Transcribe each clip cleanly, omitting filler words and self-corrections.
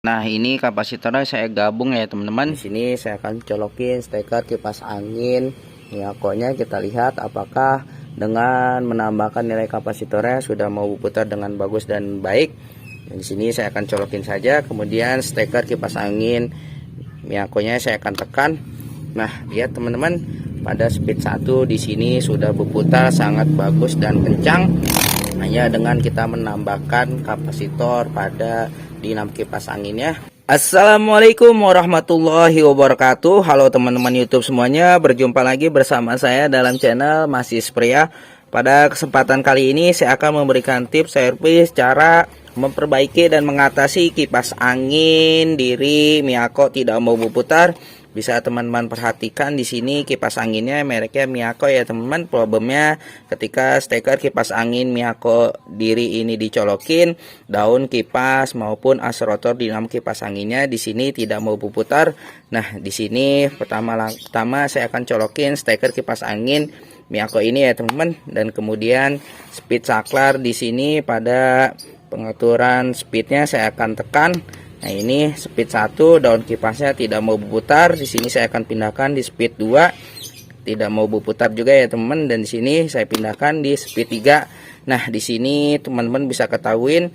Nah, ini kapasitornya saya gabung ya teman-teman. Di sini saya akan colokin steker kipas angin Miyako-nya. Kita lihat apakah dengan menambahkan nilai kapasitornya sudah mau berputar dengan bagus dan baik. Di sini saya akan colokin saja. Kemudian steker kipas angin Miyako-nya saya akan tekan. Nah, lihat teman-teman, pada speed 1 di sini sudah berputar sangat bagus dan kencang. Hanya dengan kita menambahkan kapasitor pada dinamo kipas anginnya. Assalamualaikum warahmatullahi wabarakatuh. Halo teman-teman YouTube semuanya, berjumpa lagi bersama saya dalam channel Mas Pria. Pada kesempatan kali ini saya akan memberikan tips servis cara memperbaiki dan mengatasi kipas angin diri Miyako tidak mau berputar. Bisa teman-teman perhatikan di sini kipas anginnya mereknya Miyako ya teman-teman. Problemnya ketika steker kipas angin Miyako diri ini dicolokin, daun kipas maupun as rotor dinamo kipas anginnya di sini tidak mau berputar. Nah, di sini pertama saya akan colokin steker kipas angin Miyako ini ya teman-teman, dan kemudian speed saklar di sini pada pengaturan speednya saya akan tekan. Nah, ini speed 1, daun kipasnya tidak mau berputar. Di sini saya akan pindahkan di speed 2, tidak mau berputar juga ya teman-teman, dan di sini saya pindahkan di speed 3. Nah, di sini teman-teman bisa ketahuin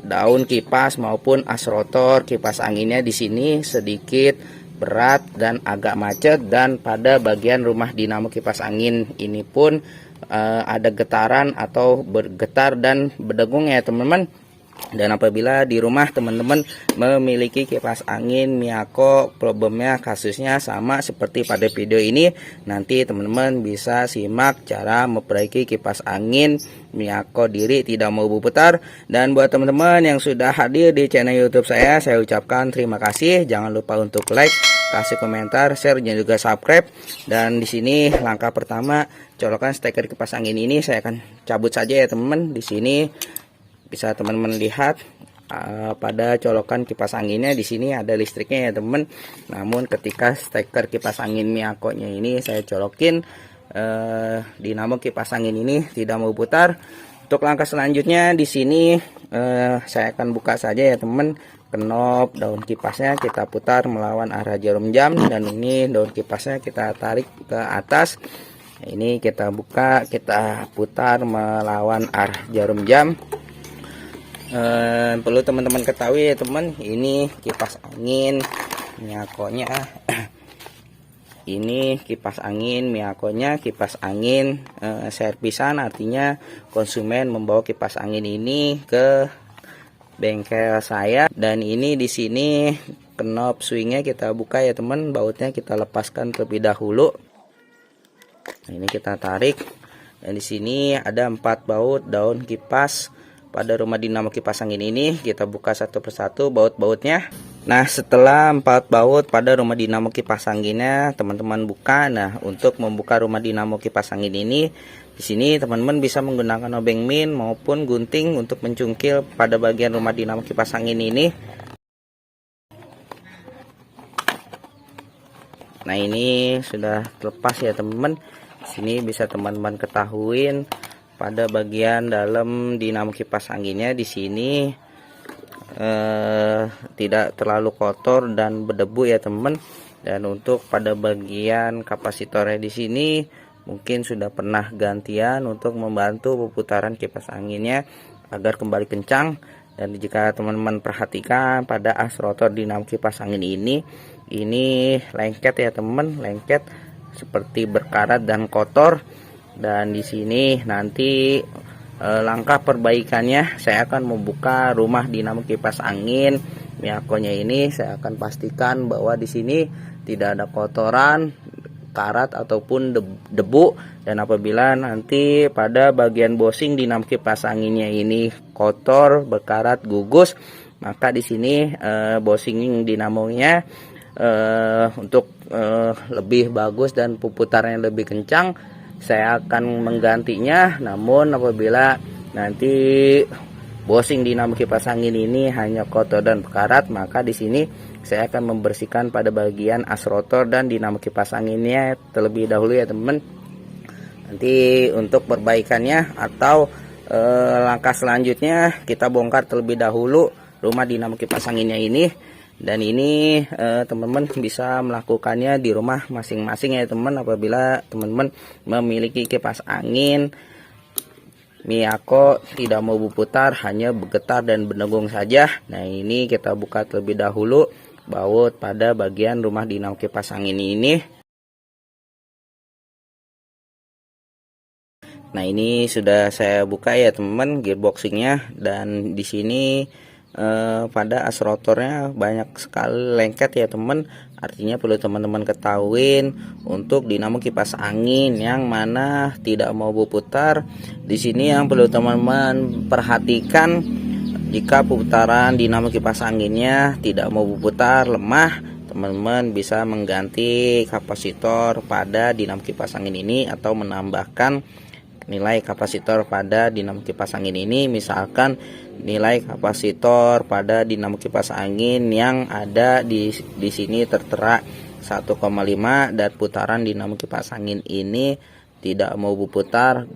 daun kipas maupun as rotor kipas anginnya di sini sedikit berat dan agak macet, dan pada bagian rumah dinamo kipas angin ini pun ada getaran atau bergetar dan berdengung ya teman-teman. Dan apabila di rumah teman-teman memiliki kipas angin Miyako, problemnya kasusnya sama seperti pada video ini, nanti teman-teman bisa simak cara memperbaiki kipas angin Miyako diri tidak mau berputar. Dan buat teman-teman yang sudah hadir di channel YouTube saya ucapkan terima kasih. Jangan lupa untuk like, kasih komentar, share, dan juga subscribe. Dan di sini langkah pertama, colokan steker kipas angin ini saya akan cabut saja ya teman-teman. Di sini bisa teman-teman lihat pada colokan kipas anginnya di sini ada listriknya ya teman. Namun ketika steker kipas angin Miyako-nya ini saya colokin, dinamo kipas angin ini tidak mau putar. Untuk langkah selanjutnya di sini saya akan buka saja ya teman, knob daun kipasnya kita putar melawan arah jarum jam, dan ini daun kipasnya kita tarik ke atas. Ini kita buka, kita putar melawan arah jarum jam. Perlu teman-teman ketahui ya teman, ini kipas angin Miyako-nya. Ini kipas angin Miyako-nya, kipas angin servisan, artinya konsumen membawa kipas angin ini ke bengkel saya. Dan ini di sini knob swingnya kita buka ya teman, bautnya kita lepaskan terlebih dahulu. Nah, ini kita tarik, dan di sini ada 4 baut daun kipas pada rumah dinamo kipas angin ini. Kita buka satu persatu baut-bautnya. Nah, setelah 4 baut pada rumah dinamo kipas anginnya teman-teman buka. Nah, untuk membuka rumah dinamo kipas angin ini, di sini teman-teman bisa menggunakan obeng min maupun gunting untuk mencungkil pada bagian rumah dinamo kipas angin ini. Nah, ini sudah terlepas ya teman-teman. Di sini bisa teman-teman ketahuin pada bagian dalam dinamo kipas anginnya di sini tidak terlalu kotor dan berdebu ya teman. Dan untuk pada bagian kapasitornya di sini mungkin sudah pernah gantian untuk membantu pemutaran kipas anginnya agar kembali kencang. Dan jika teman-teman perhatikan pada as rotor dinamo kipas angin ini lengket ya teman, lengket seperti berkarat dan kotor. Dan di sini nanti langkah perbaikannya, saya akan membuka rumah dinamo kipas angin Miyako-nya ini. Saya akan pastikan bahwa di sini tidak ada kotoran, karat ataupun debu. Dan apabila nanti pada bagian bosing dinamo kipas anginnya ini kotor, berkarat, gugus, maka di sini bosing dinamonya untuk lebih bagus dan puputarannya lebih kencang, saya akan menggantinya. Namun apabila nanti bosing dinamo kipas angin ini hanya kotor dan berkarat, maka di sini saya akan membersihkan pada bagian as rotor dan dinamo kipas anginnya terlebih dahulu ya teman. Nanti untuk perbaikannya atau langkah selanjutnya kita bongkar terlebih dahulu rumah dinamo kipas anginnya ini. Dan ini teman-teman bisa melakukannya di rumah masing-masing ya teman, apabila teman-teman memiliki kipas angin Miyako tidak mau berputar, hanya bergetar dan berdengung saja. Nah, ini kita buka terlebih dahulu baut pada bagian rumah dinamo kipas angin ini. Nah, ini sudah saya buka ya teman-teman gearboxingnya, dan di sini pada as rotornya banyak sekali lengket ya teman. Artinya perlu teman-teman ketahuin untuk dinamo kipas angin yang mana tidak mau berputar. Di sini yang perlu teman-teman perhatikan, jika putaran dinamo kipas anginnya tidak mau berputar, lemah, teman-teman bisa mengganti kapasitor pada dinamo kipas angin ini atau menambahkan nilai kapasitor pada dinamo kipas angin ini. Misalkan nilai kapasitor pada dinamo kipas angin yang ada di sini tertera 1,5 dan putaran dinamo kipas angin ini tidak mau berputar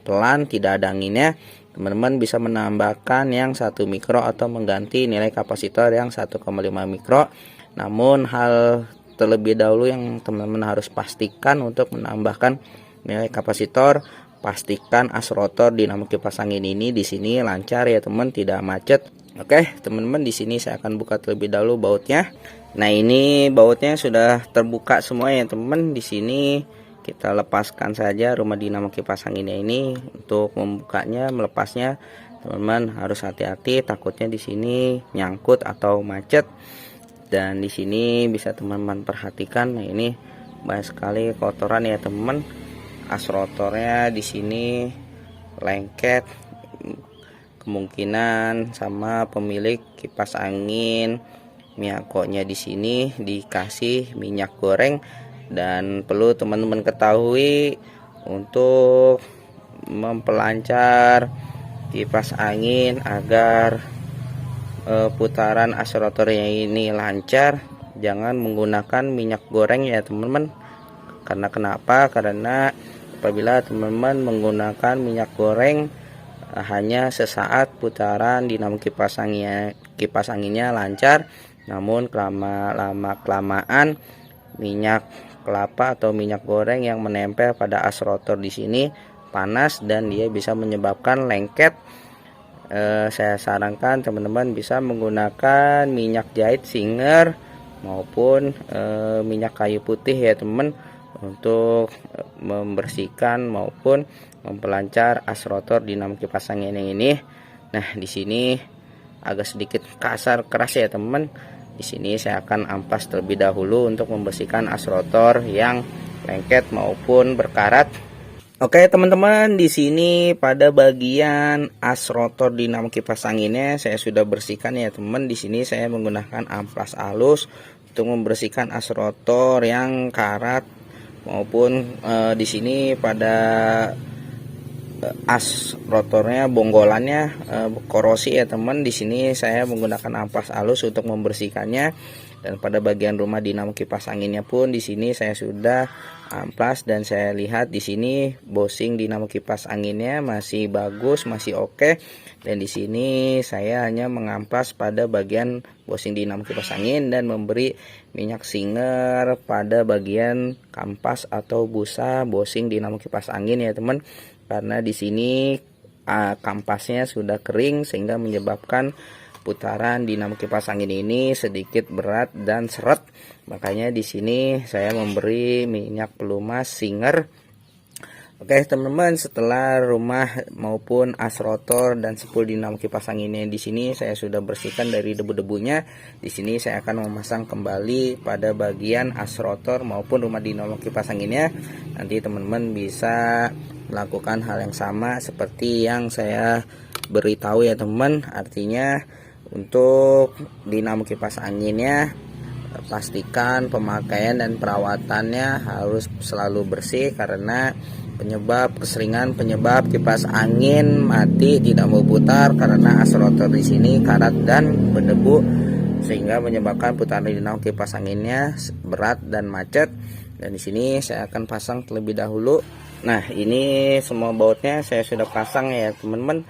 pelan, tidak ada anginnya. Teman-teman bisa menambahkan yang 1 mikro atau mengganti nilai kapasitor yang 1,5 mikro. Namun hal terlebih dahulu yang teman-teman harus pastikan untuk menambahkan nilai kapasitor, pastikan as rotor dinamo kipas angin ini di sini lancar ya teman, tidak macet. Oke teman-teman, di sini saya akan buka terlebih dahulu bautnya. Nah, ini bautnya sudah terbuka semua ya teman. Di sini kita lepaskan saja rumah dinamo kipas anginnya ini. Untuk membukanya, melepasnya, teman-teman harus hati-hati, takutnya di sini nyangkut atau macet. Dan di sini bisa teman-teman perhatikan, nah ini banyak sekali kotoran ya teman. As rotornya di sini lengket, kemungkinan sama pemilik kipas angin Miyako-nya di sini dikasih minyak goreng. Dan perlu teman-teman ketahui, untuk memperlancar kipas angin agar putaran as rotornya ini lancar, jangan menggunakan minyak goreng ya teman-teman. Karena kenapa? Karena apabila teman-teman menggunakan minyak goreng, hanya sesaat putaran dinamo kipas anginnya lancar, namun kelamaan minyak kelapa atau minyak goreng yang menempel pada as rotor di sini panas dan dia bisa menyebabkan lengket. Saya sarankan teman-teman bisa menggunakan minyak jahit Singer maupun minyak kayu putih ya teman, untuk membersihkan maupun memperlancar as rotor dinamo kipas angin yang ini. Nah, di sini agak sedikit kasar keras ya teman. Di sini saya akan amplas terlebih dahulu untuk membersihkan as rotor yang lengket maupun berkarat. Oke teman-teman, di sini pada bagian as rotor dinamo kipas anginnya saya sudah bersihkan ya teman. Di sini saya menggunakan amplas halus untuk membersihkan as rotor yang karat maupun di sini pada as rotornya bonggolannya korosi ya teman. Di sini saya menggunakan amplas halus untuk membersihkannya. Dan pada bagian rumah dinamo kipas anginnya pun di sini saya sudah amplas, dan saya lihat di sini bosing dinamo kipas anginnya masih bagus, masih oke. Dan di sini saya hanya mengamplas pada bagian bosing dinamo kipas angin dan memberi minyak Singer pada bagian kampas atau busa bosing dinamo kipas angin ya teman. Karena di sini kampasnya sudah kering sehingga menyebabkan putaran dinamo kipas angin ini sedikit berat dan seret. Makanya di sini saya memberi minyak pelumas Singer. Oke teman-teman, setelah rumah maupun as rotor dan spool dinamo kipas anginnya di sini saya sudah bersihkan dari debu-debunya. Di sini saya akan memasang kembali pada bagian as rotor maupun rumah dinamo kipas anginnya. Nanti teman-teman bisa melakukan hal yang sama seperti yang saya beritahu ya teman. Artinya untuk dinamo kipas anginnya, pastikan pemakaian dan perawatannya harus selalu bersih, karena keseringan penyebab kipas angin mati tidak mau putar karena as rotor di sini karat dan berdebu, sehingga menyebabkan putaran dinamo kipas anginnya berat dan macet. Dan di sini saya akan pasang terlebih dahulu. Nah, ini semua bautnya saya sudah pasang ya teman-teman.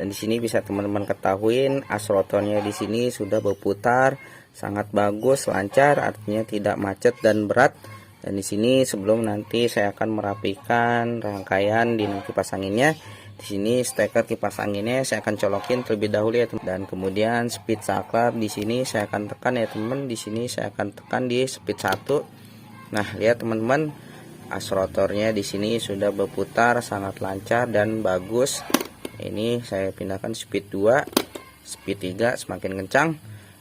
Dan di sini bisa teman-teman ketahui as rotornya di sini sudah berputar sangat bagus, lancar, artinya tidak macet dan berat. Dan di sini sebelum nanti saya akan merapikan rangkaian dinamo kipas anginnya, di sini steker kipas anginnya saya akan colokin terlebih dahulu ya teman. Dan kemudian speed saklar di sini saya akan tekan ya teman. Di sini saya akan tekan di speed 1. Nah, lihat teman-teman, as rotornya di sini sudah berputar sangat lancar dan bagus. Ini saya pindahkan speed 2, speed 3 semakin kencang.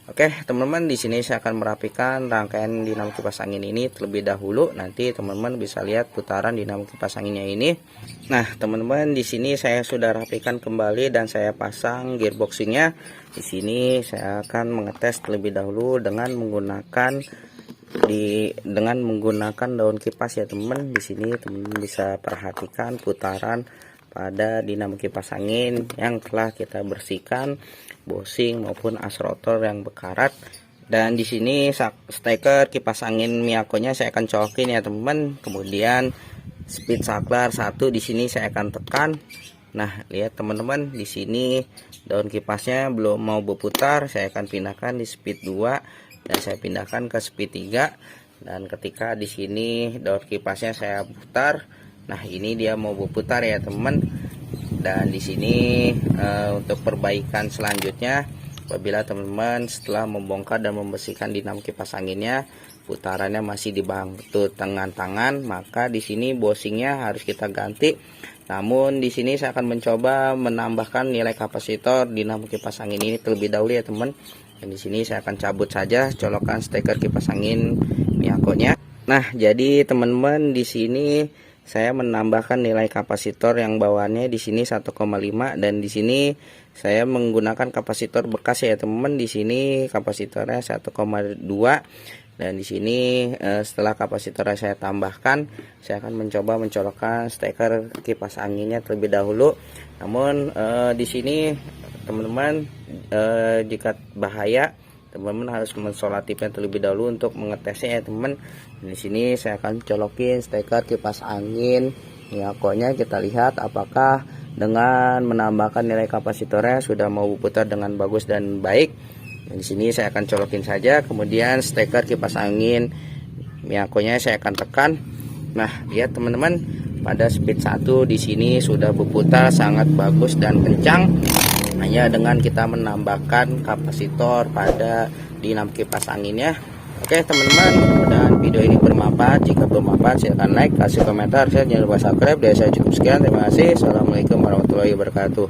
Oke, teman-teman, di sini saya akan merapikan rangkaian dinamo kipas angin ini terlebih dahulu. Nanti teman-teman bisa lihat putaran dinamo kipas anginnya ini. Nah, teman-teman, di sini saya sudah rapikan kembali dan saya pasang gearboxingnya. Di sini saya akan mengetes terlebih dahulu dengan menggunakan daun kipas ya teman. Di sini teman-teman bisa perhatikan putaran pada dinamo kipas angin yang telah kita bersihkan bosing maupun as rotor yang berkarat. Dan di sini steker kipas angin Miyako-nya saya akan colokin ya teman. Kemudian speed saklar 1 di sini saya akan tekan. Nah, lihat teman-teman, di sini daun kipasnya belum mau berputar, saya akan pindahkan di speed 2 dan saya pindahkan ke speed 3. Dan ketika di sini daun kipasnya saya putar, nah ini dia mau berputar ya teman. Dan di sini untuk perbaikan selanjutnya, apabila teman-teman setelah membongkar dan membersihkan dinamo kipas anginnya putarannya masih dibantu dengan tangan, maka di sini bosingnya harus kita ganti. Namun di sini saya akan mencoba menambahkan nilai kapasitor dinamo kipas angin ini terlebih dahulu ya teman. Dan di sini saya akan cabut saja colokan steker kipas angin Miyako-nya. Nah, jadi teman-teman, di sini saya menambahkan nilai kapasitor yang bawaannya di sini 1,5 dan di sini saya menggunakan kapasitor bekas ya teman-teman. Di sini kapasitornya 1,2 dan di sini setelah kapasitornya saya tambahkan, saya akan mencoba mencolokkan steker kipas anginnya terlebih dahulu. Namun di sini teman-teman, jika bahaya, teman-teman harus mensolatifnya terlebih dahulu untuk mengetesnya ya teman. Di sini saya akan colokin steker kipas angin Miyako-nya, kita lihat apakah dengan menambahkan nilai kapasitornya sudah mau berputar dengan bagus dan baik. Dan di sini saya akan colokin saja, kemudian steker kipas angin Miyako-nya saya akan tekan. Nah, lihat teman-teman, pada speed 1 di sini sudah berputar sangat bagus dan kencang. Hanya dengan kita menambahkan kapasitor pada dinamo kipas anginnya. Oke teman-teman, mudah-mudahan video ini bermanfaat. Jika bermanfaat silahkan like, kasih komentar, share, jangan lupa subscribe. Dari saya cukup sekian, terima kasih. Assalamualaikum warahmatullahi wabarakatuh.